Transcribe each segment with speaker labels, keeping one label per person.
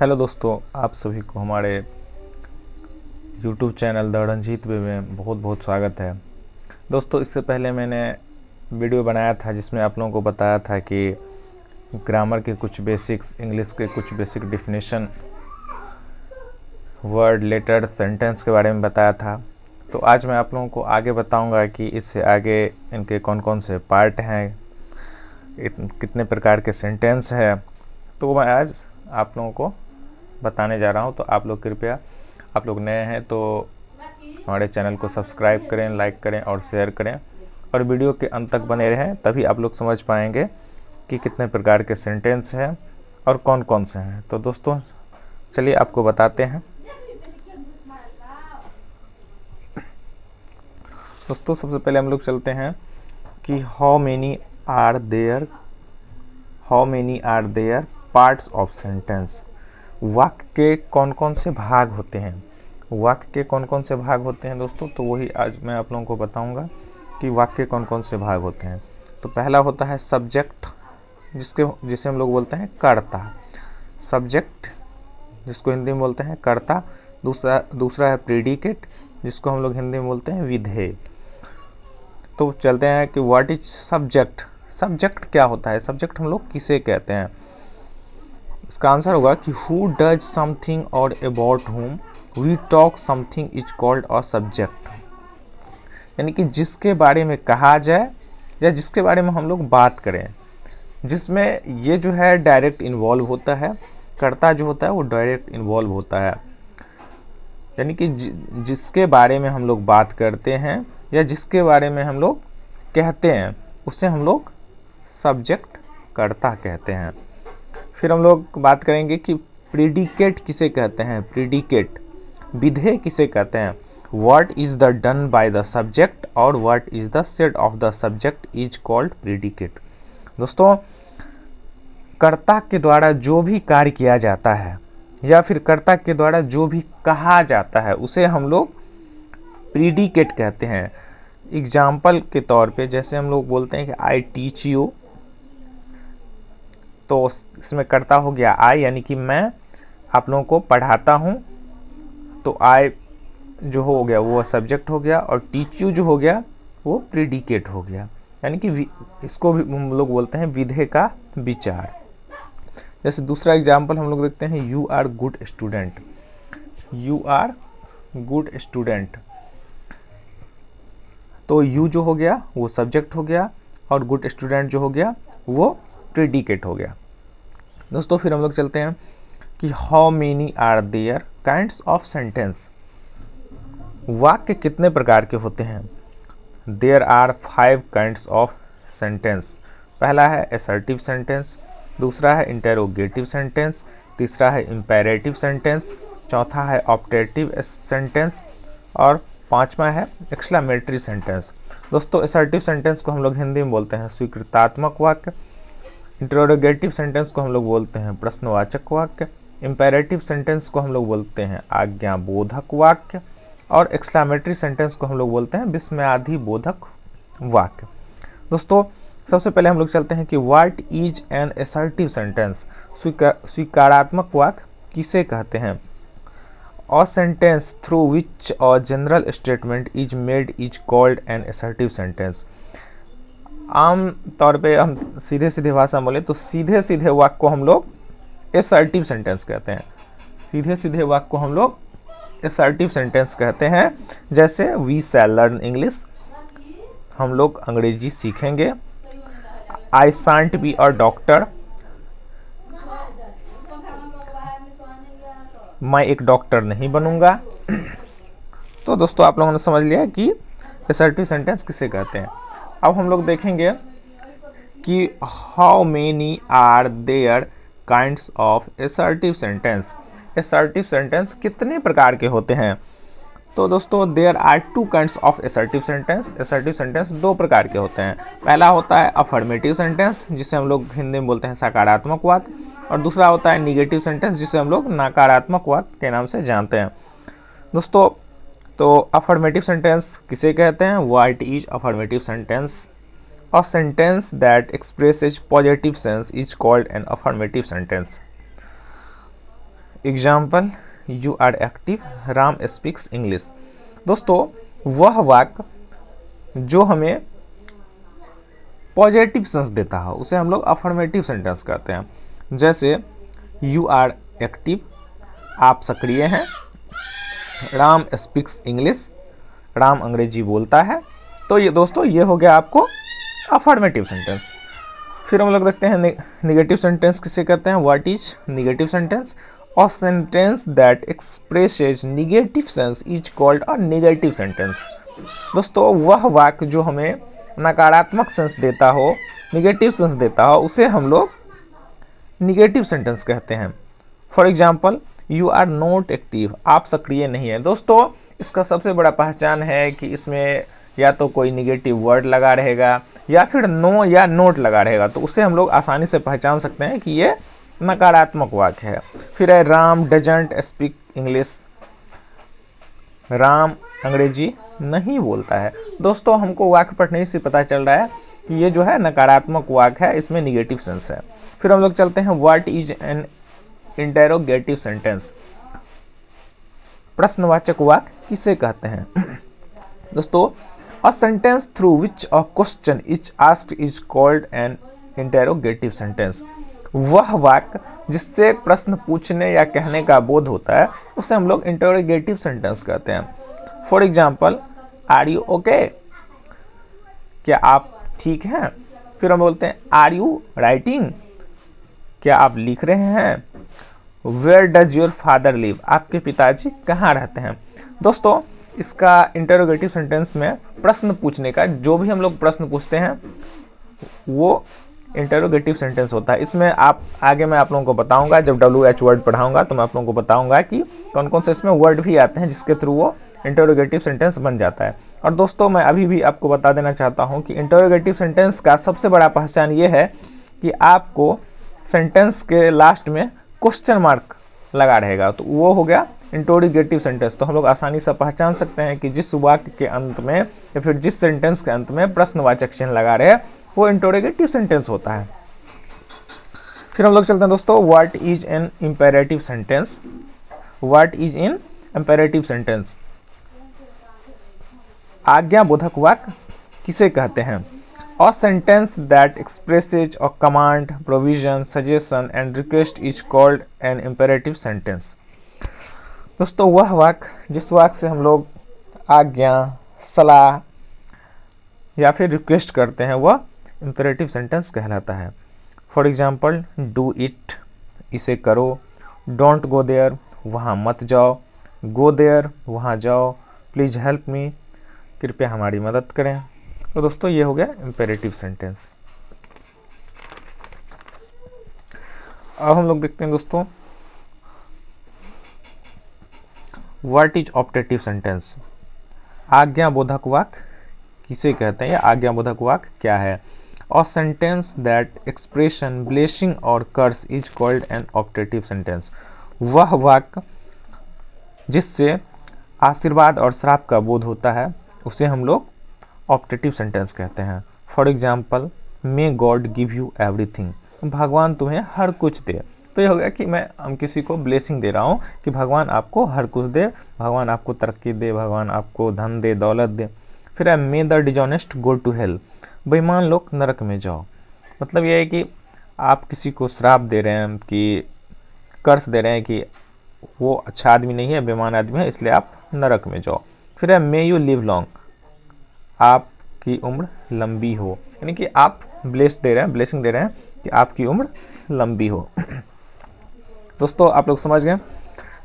Speaker 1: Hello दोस्तों, आप सभी को हमारे YouTube चैनल द रंजीत वे में बहुत बहुत स्वागत है। दोस्तों, इससे पहले मैंने वीडियो बनाया था जिसमें आप लोगों को बताया था कि ग्रामर के कुछ बेसिक्स, इंग्लिश के कुछ basic definition, word, letter, sentence के बारे में बताया था। तो आज मैं आप लोगों को आगे बताऊंगा कि इससे आगे इनके कौन कौन से पार्ट हैं, कितने प्रकार के सेंटेंस है। तो मैं आज आप लोगों को बताने जा रहा हूं। तो आप लोग कृपया, आप लोग नए हैं तो हमारे चैनल को सब्सक्राइब करें, लाइक करें और शेयर करें, और वीडियो के अंत तक बने रहें, तभी आप लोग समझ पाएंगे कि कितने प्रकार के सेंटेंस हैं और कौन कौन से हैं। तो दोस्तों चलिए आपको बताते हैं। दोस्तों सबसे पहले हम लोग चलते हैं कि how many are there parts of sentence. वाक्य के कौन कौन से भाग होते हैं, वाक्य के कौन कौन से भाग होते हैं दोस्तों। तो वही आज मैं आप लोगों को बताऊंगा कि वाक्य के कौन कौन से भाग होते हैं। तो पहला होता है सब्जेक्ट, जिसे हम लोग बोलते हैं कर्ता। सब्जेक्ट जिसको हिंदी में बोलते हैं कर्ता। दूसरा है प्रेडिकेट, जिसको हम लोग हिंदी में बोलते हैं विधेय। तो चलते हैं कि व्हाट इज सब्जेक्ट। सब्जेक्ट क्या होता है, सब्जेक्ट हम लोग किसे कहते हैं। इसका आंसर होगा कि हु डज समथिंग और about whom we talk something is called a subject. यानी कि जिसके बारे में कहा जाए या जिसके बारे में हम लोग बात करें, जिसमें ये जो है डायरेक्ट इन्वॉल्व होता है। कर्ता जो होता है वो डायरेक्ट इन्वॉल्व होता है, यानी कि जिसके बारे में हम लोग बात करते हैं या जिसके बारे में हम लोग कहते हैं, उसे हम लोग सब्जेक्ट कर्ता कहते हैं। फिर हम लोग बात करेंगे कि प्रीडिकेट किसे कहते हैं। प्रीडिकेट विधेय किसे कहते हैं। What is the done by the subject और what is the said of the subject is called predicate. दोस्तों, कर्ता के द्वारा जो भी कार्य किया जाता है या फिर कर्ता के द्वारा जो भी कहा जाता है, उसे हम लोग प्रीडिकेट कहते हैं। एग्जाम्पल के तौर पे जैसे हम लोग बोलते हैं कि आई टीच यू, तो इसमें कर्ता हो गया आई, यानी कि मैं आप लोगों को पढ़ाता हूँ। तो आई जो हो गया वो सब्जेक्ट हो गया, और टीच यू जो हो गया वो प्रीडिकेट हो गया। यानी कि इसको भी हम लोग बोलते हैं विधेय का विचार। जैसे दूसरा एग्जाम्पल हम लोग देखते हैं, you are good student. You are good student, तो यू जो हो गया वो सब्जेक्ट हो गया, और गुड स्टूडेंट जो हो गया वो प्रीडिकेट हो गया। दोस्तों फिर हम लोग चलते हैं कि how many are there kinds of sentence. वाक्य कितने प्रकार के होते हैं। There are 5 kinds of sentence. पहला है असर्टिव सेंटेंस, दूसरा है इंटेरोगेटिव सेंटेंस, तीसरा है इंपेरेटिव सेंटेंस, चौथा है ऑप्टेटिव सेंटेंस, और पांचवा है एक्सक्लेमेटरी सेंटेंस। दोस्तों असर्टिव सेंटेंस को हम लोग हिंदी में बोलते हैं स्वीकृतात्मक वाक्य, इंटेरोगेटिव सेंटेंस को हम लोग बोलते हैं प्रश्नवाचक वाक्य, इंपेरेटिव सेंटेंस को हम लोग बोलते हैं आज्ञाबोधक वाक्य, और एक्सक्लेमेटरी सेंटेंस को हम लोग बोलते हैं विस्मयादि बोधक वाक्य। दोस्तों सबसे पहले हम लोग चलते हैं कि what is an assertive sentence. स्वीकारात्मक वाक्य किसे कहते हैं। A sentence through which a general statement is made is called an assertive sentence. आम तौर पे हम सीधे सीधे भाषा में बोले तो सीधे सीधे वाक्य को हम लोग असर्टिव सेंटेंस कहते हैं। सीधे सीधे वाक्य को हम लोग असर्टिव सेंटेंस कहते हैं। जैसे वी शैल लर्न इंग्लिश, हम लोग अंग्रेजी सीखेंगे। आई शांट बी अ डॉक्टर, मैं एक डॉक्टर नहीं बनूंगा। तो दोस्तों आप लोगों ने समझ लिया कि असर्टिव सेंटेंस किसे कहते हैं। अब हम लोग देखेंगे कि how many are there kinds of assertive sentence. Assertive sentence कितने प्रकार के होते हैं। तो दोस्तों there are 2 kinds of assertive sentence. Assertive sentence 2 प्रकार के होते हैं। पहला होता है अफर्मेटिव सेंटेंस, जिसे हम लोग हिंदी में बोलते हैं सकारात्मक वाक्य, और दूसरा होता है निगेटिव सेंटेंस, जिसे हम लोग नकारात्मक वाक्य के नाम से जानते हैं। दोस्तों तो अफर्मेटिव सेंटेंस किसे कहते हैं। What is affirmative sentence. A sentence that expresses positive sense is called an affirmative sentence. Example, you are active, Ram speaks English. दोस्तों वह वाक्य जो हमें पॉजिटिव सेंस देता हो उसे हम लोग अफर्मेटिव सेंटेंस कहते हैं। जैसे यू आर एक्टिव, आप सक्रिय हैं, राम स्पीक्स इंग्लिश, राम अंग्रेजी बोलता है। तो ये दोस्तों ये हो गया आपको अफर्मेटिव सेंटेंस। फिर हम लोग देखते हैं निगेटिव सेंटेंस किसे कहते हैं। What is negative sentence? A sentence that expresses negative sense is called a negative sentence. दोस्तों वह वाक्य जो हमें नकारात्मक सेंस देता हो, निगेटिव सेंस देता हो, उसे हम लोग निगेटिव सेंटेंस कहते हैं। For example, you are not active, आप सक्रिय नहीं है। दोस्तों इसका सबसे बड़ा पहचान है कि इसमें या तो कोई निगेटिव वर्ड लगा रहेगा या फिर नो या नोट लगा रहेगा, तो उसे हम लोग आसानी से पहचान सकते हैं कि ये नकारात्मक वाक्य है। फिर है Ram doesn't speak English, Ram अंग्रेजी नहीं बोलता है। दोस्तों हमको वाक्य पढ़ने से पता चल रहा है कि ये जो है नकारात्मक वाक्य है, इसमें निगेटिव सेंस है। फिर हम लोग चलते हैं what is N interrogative sentence. प्रश्नवाचक वाक्य किसे कहते हैं? दोस्तों अ sentence through which a question is asked is called N interrogative sentence. वह वाक्य जिससे एक प्रश्न पूछने या कहने का बोध होता है उसे हम लोग इंटेरोगेटिव सेंटेंस कहते हैं। For example, are you okay, क्या आप ठीक हैं? फिर हम बोलते हैं आर यू राइटिंग, क्या आप लिख रहे हैं? Where does your father live, आपके पिताजी कहाँ रहते हैं? दोस्तों इसका इंटेरोगेटिव सेंटेंस में प्रश्न पूछने का, जो भी हम लोग प्रश्न पूछते हैं वो इंटेरोगेटिव सेंटेंस होता है। इसमें आगे मैं आप लोगों को बताऊंगा, जब WH वर्ड पढ़ाऊंगा तो मैं आप लोगों को बताऊंगा कि कौन कौन से इसमें वर्ड भी आते हैं जिसके थ्रू वो इंटेरोगेटिव सेंटेंस बन जाता है। और दोस्तों मैं अभी भी आपको बता देना चाहता हूं कि इंटेरोगेटिव सेंटेंस का सबसे बड़ा पहचान ये है कि आपको सेंटेंस के लास्ट में क्वेश्चन मार्क लगा रहेगा, तो वो हो गया इंटेरोगेटिव सेंटेंस। तो हम लोग आसानी से पहचान सकते हैं कि जिस वाक्य के अंत में या फिर जिस सेंटेंस के अंत में प्रश्नवाचक चिन्ह लगा रहे हैं वो इंटेरोगेटिव सेंटेंस होता है। फिर हम लोग चलते हैं दोस्तों, what is an imperative sentence. What is in imperative sentence? आज्ञाबोधक वाक्य किसे कहते हैं? A sentence that expresses a command, provision, suggestion and request is called an imperative sentence. दोस्तों वह वाक्य जिस वाक्य से हम लोग आज्ञा, सलाह या फिर रिक्वेस्ट करते हैं वह इंपेरेटिव सेंटेंस कहलाता है। फॉर एग्जाम्पल, डू इट, इसे करो, डोंट गो देयर, वहाँ मत जाओ, गो देयर, वहाँ जाओ, प्लीज़ हेल्प मी, कृपया हमारी मदद करें। तो दोस्तों ये हो गया इंपेरेटिव सेंटेंस। अब हम लोग देखते हैं दोस्तों व्हाट इज ऑप्टेटिव सेंटेंस। आज्ञाबोधक वाक्य किसे कहते हैं या आज्ञाबोधक वाक्य क्या है? A sentence that expression blessing और curse is called an optative sentence. वह वाक्य जिससे आशीर्वाद और श्राप का बोध होता है उसे हम लोग ऑप्टेटिव सेंटेंस कहते हैं। For example, may God give you everything, भगवान तुम्हें हर कुछ दे। तो ये हो गया कि हम किसी को ब्लेसिंग दे रहा हूँ कि भगवान आपको हर कुछ दे, भगवान आपको तरक्की दे, भगवान आपको धन दे, दौलत दे। फिर है may the dishonest go to hell, बेईमान लोग नरक में जाओ। मतलब ये है कि आप किसी को श्राप दे रहे हैं, कि कर्ज दे रहे हैं कि वो अच्छा आदमी नहीं है, बेईमान आदमी है, इसलिए आप नरक में जाओ। फिर है मे यू लिव लॉन्ग, आपकी उम्र लंबी हो, यानी कि आप ब्लेसिंग दे रहे हैं कि आपकी उम्र लंबी हो। दोस्तों आप लोग समझ गए।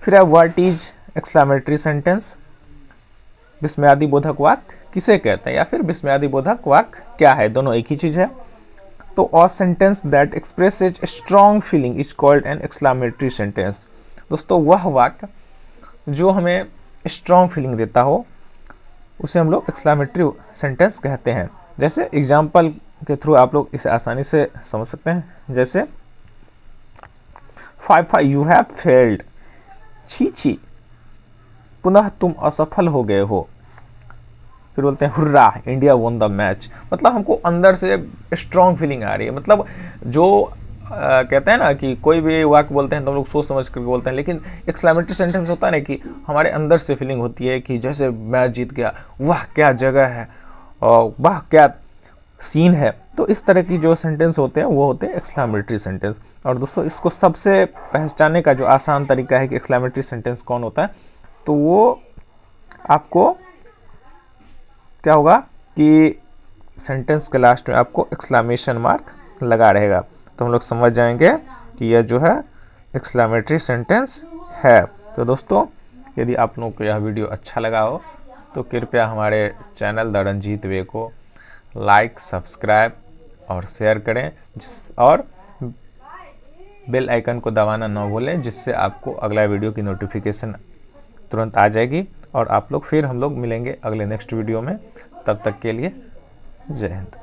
Speaker 1: फिर है व्हाट इज एक्सक्लेमेटरी सेंटेंस। विस्मयादि बोधक वाक्य किसे कहते हैं या फिर विस्मयादि बोधक वाक्य क्या है? दोनों एक ही चीज है। तो अ sentence that expresses strong feeling is called N exclamatory sentence. दोस्तों वह वाक्य जो हमें स्ट्रॉन्ग फीलिंग देता हो उसे हम लोग एक्सक्लेमेटरी सेंटेंस कहते हैं। जैसे एग्जाम्पल के थ्रू आप लोग इसे आसानी से समझ सकते हैं। जैसे 5 यू हैव फेल्ड, छी छी, पुनः तुम असफल हो गए हो। फिर बोलते हैं hurrah, India won the match. मतलब हमको अंदर से स्ट्रॉन्ग फीलिंग आ रही है। मतलब जो कहते हैं ना कि कोई भी वाक्य बोलते हैं तो हम लोग सोच समझ कर बोलते हैं, लेकिन एक्सक्लेमेटरी सेंटेंस होता है ना कि हमारे अंदर से फीलिंग होती है कि जैसे मैं जीत गया, वाह क्या जगह है, और वाह क्या सीन है। तो इस तरह की जो सेंटेंस होते हैं वो होते हैं एक्सक्लेमेटरी सेंटेंस। और दोस्तों इसको सबसे पहचानने का जो आसान तरीका है कि एक्सक्लेमेटरी सेंटेंस कौन होता है, तो वो आपको क्या होगा कि सेंटेंस के लास्ट में आपको एक्सक्लेमेशन मार्क लगा रहेगा, तो हम लोग समझ जाएंगे कि यह जो है एक्सक्लेमेटरी सेंटेंस है। तो दोस्तों यदि आप लोगों को यह वीडियो अच्छा लगा हो तो कृपया हमारे चैनल द रंजीत वे को लाइक, सब्सक्राइब और शेयर करें, और बेल आइकन को दबाना ना भूलें, जिससे आपको अगला वीडियो की नोटिफिकेशन तुरंत आ जाएगी। और आप लोग फिर हम लोग मिलेंगे अगले नेक्स्ट वीडियो में। तब तक के लिए जय हिंद।